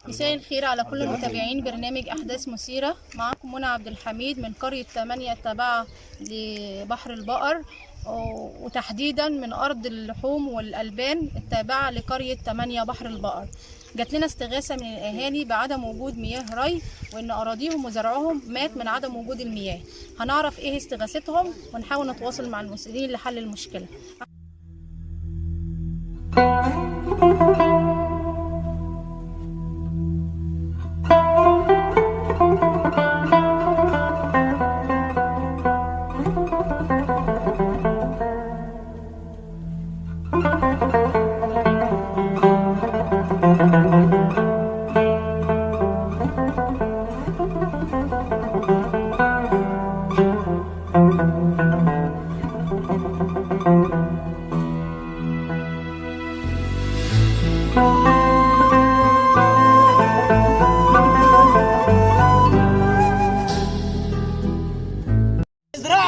مساء الخير على كل متابعين برنامج أحداث مثيرة. معكم منى عبد الحميد من قرية 8 التابعة لبحر البقر، وتحديدا من أرض اللحوم والألبان التابعة لقرية 8 بحر البقر. جات لنا استغاثة من الأهالي بعدم وجود مياه ري، وإن أراضيهم وزرعهم مات من عدم وجود المياه. هنعرف إيه استغاثتهم ونحاول نتواصل مع المسؤولين لحل المشكلة.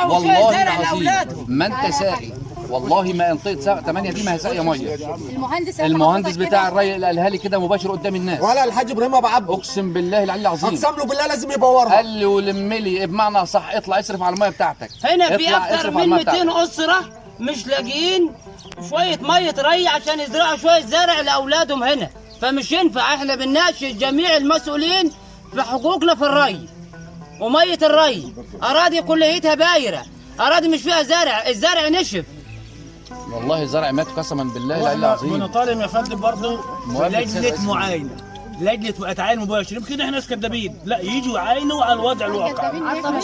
والله العظيم ما انت ساقي، والله ما انطيت ساقي 8 دي ما هي ساقيه ميه. المهندس بتاع الري اللي قالها لي كده مباشر قدام الناس، ولا الحاج ابراهيم ابو عبد، اقسم بالله العلي العظيم، اقسم له بالله لازم يبورها. قال لي ولم لي بمعنى صح اطلع اصرف على الميه بتاعتك. هنا في اكتر من 200 اسره مش لاقيين شويه ميه ري عشان يزرعوا شويه زرع لاولادهم هنا، فمش ينفع. احنا بنناشد جميع المسؤولين في حقوقنا في الري وميه الري. اراضي كليتها بايره، اراضي مش فيها زرع، الزرع نشف. والله الزرع مات قسما بالله العلي العظيم. وانا طالب يا فندم برضه لجنه معاينه، لجنه اتعاين مباشر. يمكن احنا ناس كدابين، لا يجوا يعاينوا على الوضع الواقع،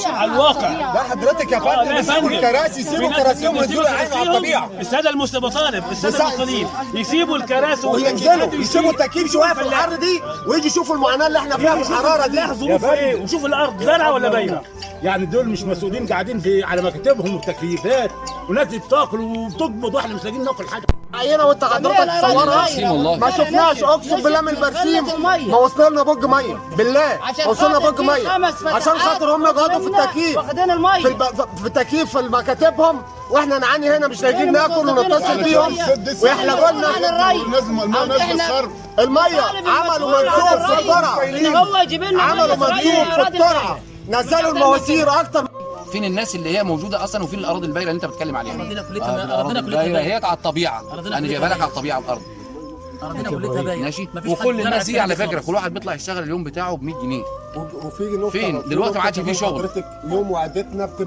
على الواقع. لا حضرتك يا فندم يسيبوا الكراسي، يسيبوا كراسيهم وينزلوا يعاينوا على الطبيعه. الساده المطالب، الساده المسؤولين يسيبوا الكراسي وينزلوا يسيبوا التكييف شويه في الحر دي، ويجوا يشوفوا المعاناه اللي احنا فيها في الحراره دي. ظروف ايه، وشوف الارض زرعه ولا باينه. يعني دول مش مسؤولين قاعدين في على مكاتبهم وتكييفات، وناس بتاكل وبتقبض واحنا مش لاقيين ناكل حاجه. عينه وانت حضرتك تصورها ما شفناش، اقسم بالله من البرسيم ما وصل لنا بوج ميه، بالله وصلنا بوج ميه عشان خاطر هم يقعدوا في التكييف، واخدين الميه في التكييف في مكاتبهم، واحنا نعاني هنا مش لاقيين ناكل ونتصل بيهم ويحلقوا لنا الميه. عملوا منسوب في الترعه، عملوا منسوب في الترعه، نزلوا المواسير اكتر. فين الناس اللي هي موجوده اصلا وفين الاراضي البايره اللي انت بتتكلم عليها؟ اراضينا كلها هي على الطبيعه، انا جايبها لك على الطبيعه الارض. اراضينا كلها باينه ماشي. وكل الناس دي على فكره كل واحد بيطلع يشتغل اليوم بتاعه ب 100 جنيه. وفي نقطه فين دلوقتي ما عادش فيه شغل. حضرتك يوم وعدتنا